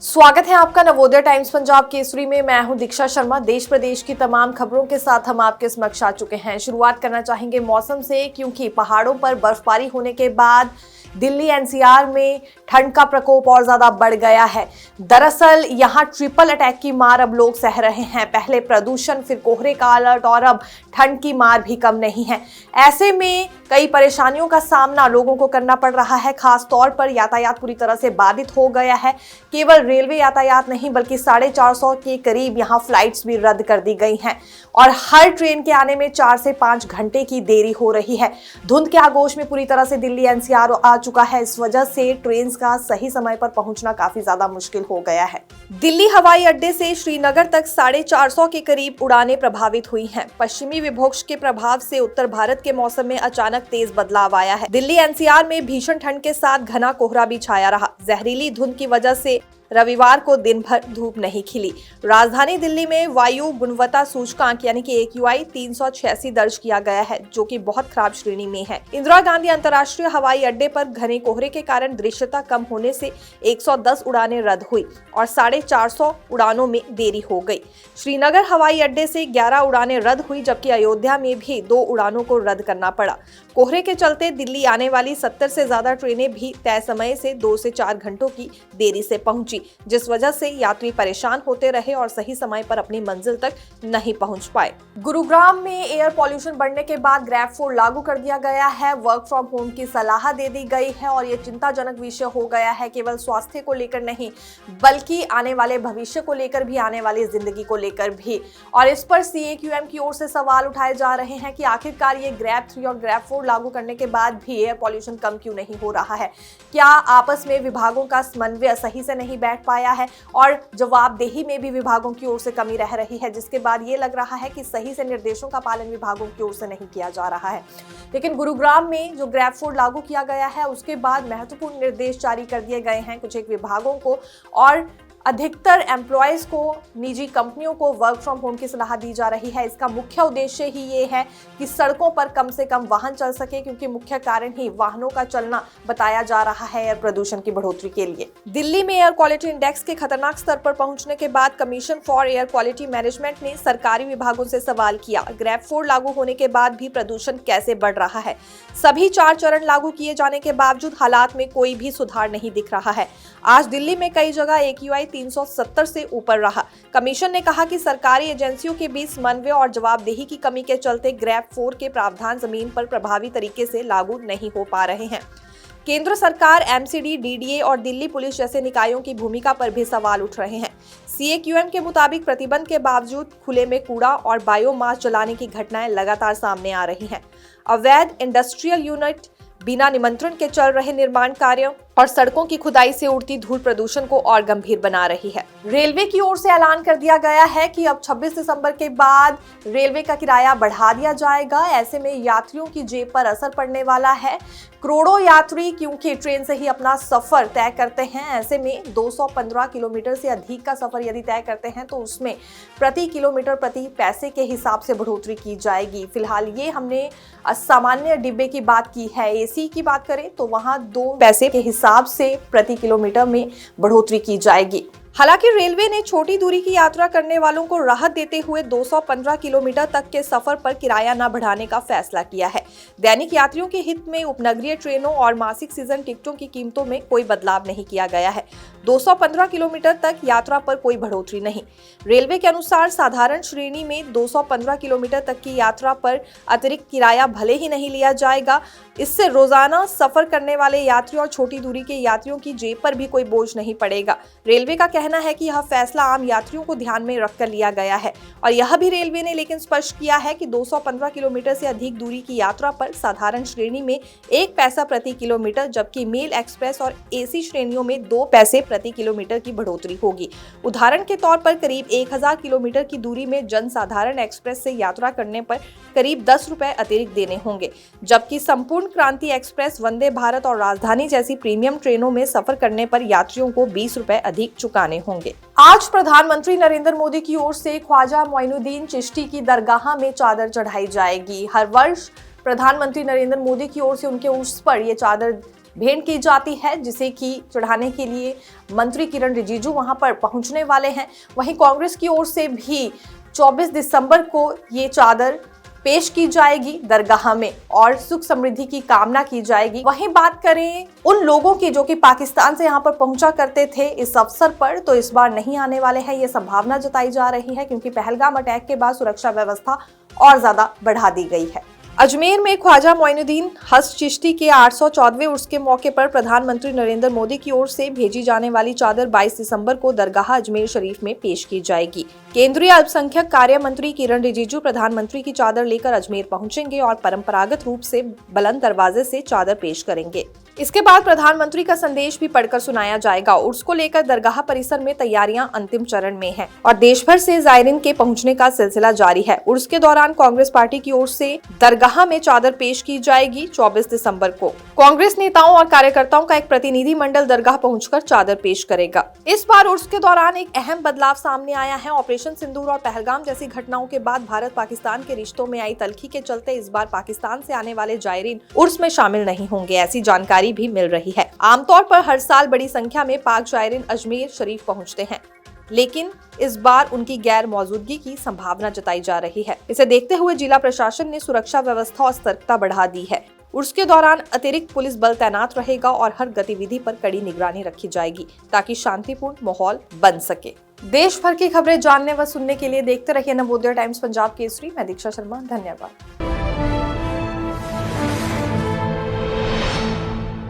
स्वागत है आपका नवोदय टाइम्स पंजाब केसरी में। मैं हूं दीक्षा शर्मा। देश प्रदेश की तमाम खबरों के साथ हम आपके समक्ष आ चुके हैं। शुरुआत करना चाहेंगे मौसम से, क्योंकि पहाड़ों पर बर्फबारी होने के बाद दिल्ली एनसीआर में ठंड का प्रकोप और ज्यादा बढ़ गया है। दरअसल यहां ट्रिपल अटैक की मार अब लोग सह रहे हैं। पहले प्रदूषण, फिर कोहरे का अलर्ट और अब ठंड की मार भी कम नहीं है। ऐसे में कई परेशानियों का सामना लोगों को करना पड़ रहा है। खास तौर पर यातायात पूरी तरह से बाधित हो गया है। केवल रेलवे यातायात नहीं बल्कि 450 के करीब यहां फ्लाइट्स भी रद्द कर दी गई हैं और हर ट्रेन के आने में 4 से 5 घंटे की देरी हो रही है। धुंध के आगोश में पूरी तरह से दिल्ली एनसीआर आ चुका है। इस वजह से ट्रेन का सही समय पर पहुंचना काफी ज्यादा मुश्किल हो गया है। दिल्ली हवाई अड्डे से श्रीनगर तक 450 के करीब उड़ानें प्रभावित हुई हैं। पश्चिमी विक्षोभ के प्रभाव से उत्तर भारत के मौसम में अचानक तेज बदलाव आया है। दिल्ली एनसीआर में भीषण ठंड के साथ घना कोहरा भी छाया रहा। जहरीली धुंध की वजह से रविवार को दिन भर धूप नहीं खिली। राजधानी दिल्ली में वायु गुणवत्ता सूचकांक यानी कि AQI 386 दर्ज किया गया है, जो कि बहुत खराब श्रेणी में है। इंदिरा गांधी अंतर्राष्ट्रीय हवाई अड्डे पर घने कोहरे के कारण दृश्यता कम होने से 110 उड़ानें रद्द हुई और 450 उड़ानों में देरी हो गई। श्रीनगर हवाई अड्डे से 11 उड़ानें रद्द हुई, जबकि अयोध्या में भी 2 उड़ानों को रद्द करना पड़ा। कोहरे के चलते दिल्ली आने वाली 70 से ज्यादा ट्रेनें भी तय समय से 2 से 4 घंटों की देरी से पहुंची, जिस वजह से यात्री परेशान होते रहे और सही समय पर अपनी मंजिल तक नहीं पहुंच पाए। गुरुग्राम में एयर पॉल्यूशन बढ़ने के बाद ग्रैब 4 लागू कर दिया गया है। वर्क फ्रॉम होम की सलाह दे दी गई है और ये चिंताजनक विषय हो गया है। केवल स्वास्थ्य को लेकर नहीं बल्कि आने वाले भविष्य को लेकर भी, आने वाली जिंदगी को लेकर भी। और इस पर CAQM की ओर से सवाल उठाए जा रहे हैं कि आखिरकार ये ग्रैब 3 और ग्रैब 4 लागू करने के बाद भी एयर पॉल्यूशन कम क्यों नहीं हो रहा है। क्या आपस में विभागों का समन्वय सही से नहीं बैठ पाया है और जवाबदेही में भी विभागों की ओर से कमी रह रही है, जिसके बाद ये लग रहा है कि सही से निर्देशों का पालन विभागों की ओर से नहीं किया जा रहा है। लेकिन गुरुग्राम में जो ग्रैब 4 लागू किया गया है उसके बाद महत्वपूर्ण निर्देश जारी कर दिए गए हैं कुछ एक विभागों को, और अधिकतर एम्प्लॉयज को, निजी कंपनियों को वर्क फ्रॉम होम की सलाह दी जा रही है। इसका मुख्य उद्देश्य ही ये है कि सड़कों पर कम से कम वाहन चल सके, क्योंकि मुख्य कारण ही वाहनों का चलना बताया जा रहा है एयर प्रदूषण की बढ़ोतरी के लिए। दिल्ली में एयर क्वालिटी इंडेक्स के खतरनाक स्तर पर पहुंचने के बाद commission for air quality management ने सरकारी विभागों से सवाल किया, ग्रैब 4 लागू होने के बाद भी प्रदूषण कैसे बढ़ रहा है। सभी 4 चरण लागू किए जाने के बावजूद हालात में कोई भी सुधार नहीं दिख रहा है। आज दिल्ली में कई जगह AQI 370 से ऊपर रहा। कमीशन ने कहा कि सरकारी एजेंसियों के बीच समन्वय और जवाबदेही की कमी के चलते ग्रैब 4 के प्रावधान जमीन पर प्रभावी तरीके से लागू नहीं हो पा रहे हैं। केंद्र सरकार, MCD, DDA और दिल्ली पुलिस जैसे निकायों की भूमिका पर भी सवाल उठ रहे हैं। CAQM के मुताबिक प्रतिबंध के बावजूद खुले में कूड़ा और बायोमास जलाने की घटनाएं लगातार सामने आ रही हैं। अवैध इंडस्ट्रियल यूनिट, बिना निमंत्रण के चल रहे निर्माण कार्यों और सड़कों की खुदाई से उड़ती धूल प्रदूषण को और गंभीर बना रही है। रेलवे की ओर से ऐलान कर दिया गया है कि अब 26 दिसंबर के बाद रेलवे का किराया बढ़ा दिया जाएगा। ऐसे में यात्रियों की जेब पर असर पड़ने वाला है। करोड़ों यात्री क्योंकि ट्रेन से ही अपना सफर तय करते हैं, ऐसे में 215 किलोमीटर से अधिक का सफर यदि तय करते हैं तो उसमें प्रति किलोमीटर प्रति पैसे के हिसाब से बढ़ोतरी की जाएगी। फिलहाल ये हमने सामान्य डिब्बे की बात की है। AC की बात करें तो वहां 2 पैसे के हिसाब से प्रति किलोमीटर में बढ़ोतरी की जाएगी। हालांकि रेलवे ने छोटी दूरी की यात्रा करने वालों को राहत देते हुए 215 किलोमीटर तक के सफर पर किराया न बढ़ाने का फैसला किया है। दैनिक यात्रियों के हित में उपनगरीय ट्रेनों और मासिक सीजन टिकटों की कीमतों में कोई बदलाव नहीं किया गया है। 215 किलोमीटर तक यात्रा पर कोई बढ़ोतरी नहीं। रेलवे के अनुसार साधारण श्रेणी में 215 किलोमीटर तक की यात्रा पर अतिरिक्त किराया भले ही नहीं लिया जाएगा। इससे रोजाना सफर करने वाले यात्रियों और छोटी दूरी के यात्रियों की जेब पर भी कोई बोझ नहीं पड़ेगा। रेलवे का कहना है कि यह फैसला आम यात्रियों को ध्यान में रखकर लिया गया है और यह भी रेलवे ने लेकिन स्पष्ट किया है कि 215 किलोमीटर से अधिक दूरी की यात्रा पर साधारण श्रेणी में 1 पैसा प्रति किलोमीटर, जबकि मेल, एक्सप्रेस और AC श्रेणियों में 2 पैसे प्रति किलोमीटर की बढ़ोतरी होगी। उदाहरण के तौर पर करीब 1000 किलोमीटर की दूरी में जनसाधारण एक्सप्रेस से यात्रा करने पर करीब 10 रुपए अतिरिक्त देने होंगे, जबकि संपूर्ण क्रांति एक्सप्रेस, वंदे भारत और राजधानी जैसी प्रीमियम ट्रेनों में सफर करने पर यात्रियों को 20 रुपए अधिक चुकाने होंगे। आज प्रधानमंत्री नरेंद्र मोदी की ओर से ख्वाजा मोइनुद्दीन चिश्ती की दरगाह में चादर चढ़ाई जाएगी। हर वर्ष प्रधानमंत्री नरेंद्र मोदी की ओर से उनके उर्स पर यह चादर भेंट की जाती है, जिसे कि चढ़ाने के लिए मंत्री किरण रिजिजू वहां पर पहुंचने वाले हैं। वहीं कांग्रेस की ओर से भी 24 दिसंबर को ये चादर पेश की जाएगी दरगाह में और सुख समृद्धि की कामना की जाएगी। वहीं बात करें उन लोगों की जो कि पाकिस्तान से यहाँ पर पहुंचा करते थे इस अवसर पर, तो इस बार नहीं आने वाले हैं, ये संभावना जताई जा रही है, क्योंकि पहलगाम अटैक के बाद सुरक्षा व्यवस्था और ज्यादा बढ़ा दी गई है। अजमेर में ख्वाजा मोइनुद्दीन हसन चिश्ती के 814वें उर्स के मौके पर प्रधानमंत्री नरेंद्र मोदी की ओर से भेजी जाने वाली चादर 22 दिसंबर को दरगाह अजमेर शरीफ में पेश की जाएगी। केंद्रीय अल्पसंख्यक कार्य मंत्री किरण रिजिजू प्रधानमंत्री की चादर लेकर अजमेर पहुंचेंगे और परंपरागत रूप से बुलंद दरवाजे से चादर पेश करेंगे। इसके बाद प्रधानमंत्री का संदेश भी पढ़कर सुनाया जाएगा। उर्स को लेकर दरगाह परिसर में तैयारियां अंतिम चरण में हैं और देश भर से जायरीन के पहुंचने का सिलसिला जारी है। उर्स के दौरान कांग्रेस पार्टी की ओर से दरगाह में चादर पेश की जाएगी। 24 दिसंबर को कांग्रेस नेताओं और कार्यकर्ताओं का एक प्रतिनिधि मंडल दरगाह पहुंचकर चादर पेश करेगा। इस बार उर्स के दौरान एक अहम बदलाव सामने आया है। ऑपरेशन सिंदूर और पहलगाम जैसी घटनाओं के बाद भारत पाकिस्तान के रिश्तों में आई तल्खी के चलते इस बार पाकिस्तान से आने वाले जायरीन उर्स में शामिल नहीं होंगे, ऐसी जानकारी भी मिल रही है। आमतौर पर हर साल बड़ी संख्या में पाक जायरीन अजमेर शरीफ पहुंचते हैं, लेकिन इस बार उनकी गैर मौजूदगी की संभावना जताई जा रही है। इसे देखते हुए जिला प्रशासन ने सुरक्षा व्यवस्था और सतर्कता बढ़ा दी है। उर्स के दौरान अतिरिक्त पुलिस बल तैनात रहेगा और हर गतिविधि पर कड़ी निगरानी रखी जाएगी ताकि शांतिपूर्ण माहौल बन सके। देश भर की खबरें जानने व सुनने के लिए देखते रहिए नवोदय टाइम्स पंजाब केसरी। मैं दीक्षा शर्मा, धन्यवाद।